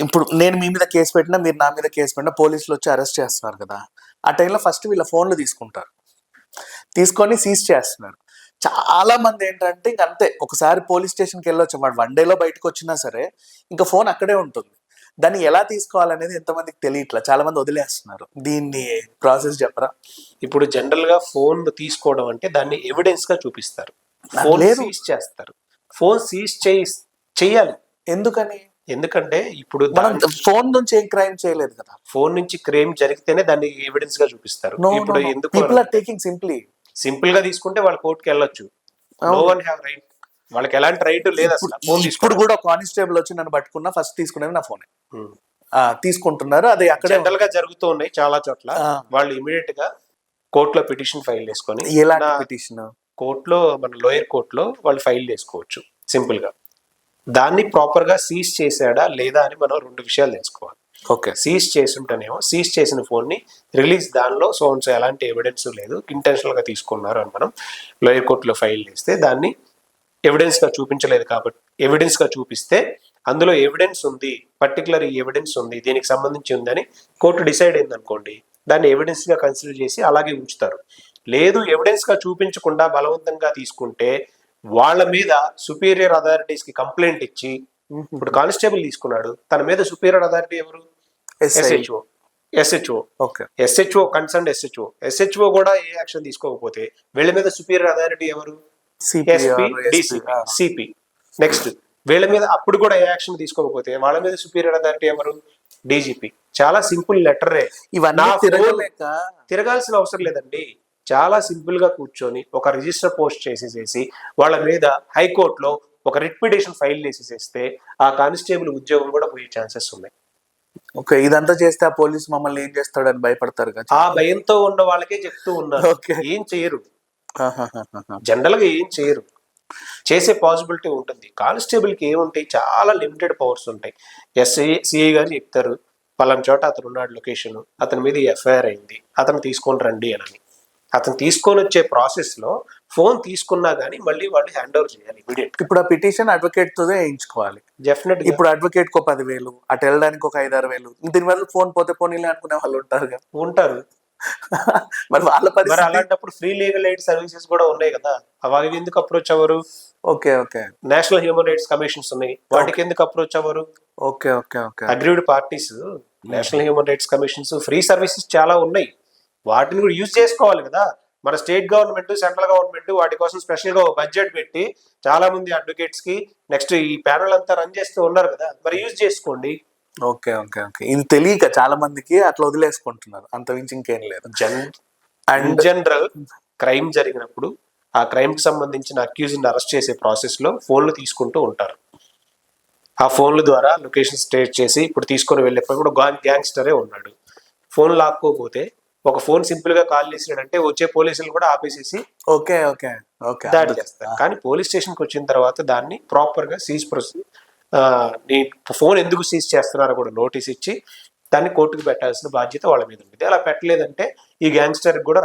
ఇప్పుడు నేను మీ మీద కేసు పెట్టినా, మీరు నా మీద కేసు పెట్టినా పోలీసులు వచ్చి అరెస్ట్ చేస్తున్నారు కదా, ఆ టైంలో ఫస్ట్ వీళ్ళ ఫోన్లు తీసుకుంటారు, తీసుకొని సీజ్ చేస్తున్నారు. చాలా మంది ఏంటంటే ఇంక అంతే, ఒకసారి పోలీస్ స్టేషన్కి వెళ్ళొచ్చు, వాడు 1 డేలో బయటకు వచ్చినా సరే ఇంకా ఫోన్ అక్కడే ఉంటుంది. దాన్ని ఎలా తీసుకోవాలనేది ఎంతమందికి తెలియట్లా, చాలా మంది వదిలేస్తున్నారు. దీన్ని ప్రాసెస్ చెప్పరా? ఇప్పుడు జనరల్ గా ఫోన్ తీసుకోవడం అంటే దాన్ని ఎవిడెన్స్ గా చూపిస్తారు, ఫోన్ సీజ్ చేస్తారు. ఫోన్ సీజ్ చెయ్యాలి. ఎందుకని? ఎందుకంటే ఇప్పుడు మనం ఫోన్ నుంచి ఏం క్రైమ్ చేయలేదు కదా. ఫోన్ నుంచి క్రైమ్ జరిగితేనే దాన్ని ఎవిడెన్స్ గా చూపిస్తారు. ఇప్పుడు ఎందుకు పీపుల్ ఆర్ టేకింగ్ సింపుల్ గా తీసుకుంటే వాళ్ళ కోర్టుకి వెళ్ళొచ్చు. నో వన్ హ్యావ్ రైట్, వాళ్ళకి ఎలాంటి రైట్ లేదు అసలు. ఇప్పుడు కూడా కానిస్టేబుల్ వచ్చి నన్ను పట్టుకున్నా ఫస్ట్ తీసుకునేది నా ఫోనే తీసుకుంటున్నారు. అది అక్కడ జనరల్ గా జరుగుతూ ఉన్నాయి చాలా చోట్ల. వాళ్ళు ఇమీడియట్ గా కోర్టులో పిటిషన్ ఫైల్ చేసుకొని, ఎలాంటి పిటిషన్? కోర్టులో మన లోయర్ కోర్టులో వాళ్ళు ఫైల్ చేసుకోవచ్చు సింపుల్ గా. దాన్ని ప్రాపర్ గా సీజ్ చేశాడా లేదా అని మనం 2 విషయాలు తెలుసుకోవాలి. ఓకే, సీజ్ చేసుంటేనేమో సీజ్ చేసిన ఫోన్ ని రిలీజ్, దానిలో సో ఎలాంటి ఎవిడెన్స్ లేదు, ఇంటెన్షనల్ గా తీసుకున్నారు అని మనం లోయర్ కోర్టులో ఫైల్ చేస్తే దాన్ని ఎవిడెన్స్ గా చూపించలేదు కాబట్టి, ఎవిడెన్స్ గా చూపిస్తే అందులో ఎవిడెన్స్ ఉంది, పర్టికులర్ ఈ ఎవిడెన్స్ ఉంది, దీనికి సంబంధించి ఉందని కోర్టు డిసైడ్ అయింది అనుకోండి, దాన్ని ఎవిడెన్స్ గా కన్సిడర్ చేసి అలాగే ఉంచుతారు. లేదు ఎవిడెన్స్ గా చూపించకుండా బలవంతంగా తీసుకుంటే వాళ్ళ మీద సుపీరియర్ అథారిటీస్ కి కంప్లైంట్ ఇచ్చి, ఇప్పుడు కానిస్టేబుల్ తీసుకున్నాడు, తన మీద సుపీరియర్ అథారిటీ ఎవరు? ఎస్హెచ్ఓ కన్సర్న్ ఎస్హెచ్ఓ కూడా ఏ యాక్షన్ తీసుకోకపోతే వీళ్ళ మీద సుపీరియర్ అథారిటీ ఎవరు? సిపి. నెక్స్ట్ వీళ్ళ మీద అప్పుడు కూడా ఏ యాక్షన్ తీసుకోకపోతే వాళ్ళ మీద సుపీరియర్ అథారిటీ ఎవరు? డీజీపీ. చాలా సింపుల్ లెటరే. ఇవన్నీ తిరగాల్సిన అవసరం లేదండి. చాలా సింపుల్ గా కూర్చొని ఒక రిజిస్టర్ పోస్ట్ చేసేసేసి వాళ్ళ మీద హైకోర్టులో ఒక రిట్ పిటిషన్ ఫైల్ చేసేసేస్తే ఆ కానిస్టేబుల్ ఉద్యోగం కూడా పోయే ఛాన్సెస్ ఉన్నాయి. ఓకే, ఇదంతా చేస్తే ఆ పోలీస్ మమ్మల్ని ఏం చేస్తాడని భయపడతారు కదా. ఆ భయంతో ఉన్న వాళ్ళకే చెప్తూ ఉన్నారు, ఏం చేయరు, జనరల్ గా ఏం చేయరు. చేసే పాసిబిలిటీ ఉంటుంది. కానిస్టేబుల్ కి ఏముంటాయి, చాలా లిమిటెడ్ పవర్స్ ఉంటాయి. సిఐ గారు చెప్తారు, పలానా చోట అతను ఉన్నాడు లొకేషన్, అతని మీద ఎఫ్ఐఆర్ అయింది, అతను తీసుకొని రండి అని. అతను తీసుకొని వచ్చే ప్రాసెస్ లో ఫోన్ తీసుకున్నా గానీ మళ్ళీ వాళ్ళు హ్యాండ్ ఓవర్ చేయాలి ఇమీడియట్. ఇప్పుడు ఆ పిటిషన్ అడ్వకేట్ తోనే వేయించుకోవాలి. డెఫినెట్. ఇప్పుడు అడ్వకేట్ కు 10,000, అటు వెళ్ళడానికి ఒక 5-6 వేలు, దీని వల్ల ఫోన్ పోతే పోనీలే అనుకునే వాళ్ళు ఉంటారు. మరి వాళ్ళ మరి అలాంటప్పుడు ఫ్రీ లీగల్ ఎయిడ్ సర్వీసెస్ కూడా ఉన్నాయి కదా, అవి ఎందుకు అప్రోచ్ అవ్వరు? Okay, national human rights commissions ఉన్నాయి, వాటికి ఎందుకు అప్రోచ్ అవ్వరు? Aggrieved parties, national human rights commissions, free services చాలా ఉన్నాయి, వాటిని కూడా యూజ్ చేసుకోవాలి కదా. మన స్టేట్ గవర్నమెంట్, సెంట్రల్ గవర్నమెంట్ వాటి కోసం స్పెషల్ గా బడ్జెట్ పెట్టి చాలా మంది అడ్వకేట్స్ కి నెక్స్ట్ ఈ ప్యానల్ అంతా రన్ చేస్తూ ఉన్నారు కదా, మరి యూజ్ చేసుకోండి. ఓకే, ఇది తెలియక చాలా మందికి అట్లా వదిలేసుకుంటున్నారు, అంత మించి ఇంకేం లేదు. అండ్ జనరల్ క్రైమ్ జరిగినప్పుడు ఆ క్రైమ్ కి సంబంధించిన అక్యూజ్డ్ అరెస్ట్ చేసే ప్రాసెస్ లో ఫోన్లు తీసుకుంటూ ఉంటారు. ఆ ఫోన్ల ద్వారా లొకేషన్ స్టేట్ చేసి ఇప్పుడు తీసుకొని వెళ్ళేప్పుడు కూడా గ్యాంగ్స్టరే ఉన్నాడు, ఫోన్ లాక్కోపోతే ఒక ఫోన్ సింపుల్ గా కాల్ చేసినాడంటే వచ్చే పోలీసులు కూడా ఆపేసేసి దాడి చేస్తారు. కానీ పోలీస్ స్టేషన్ కి వచ్చిన తర్వాత దాన్ని ప్రాపర్ గా సీజ్ నీ ఫోన్ ఎందుకు సీజ్ చేస్తున్నారో కూడా నోటీస్ ఇచ్చి దాన్ని కోర్టుకు పెట్టాల్సిన బాధ్యత వాళ్ళ మీద ఉంటుంది. అలా పెట్టలేదంటే ఈ గ్యాంగ్స్టర్ కూడా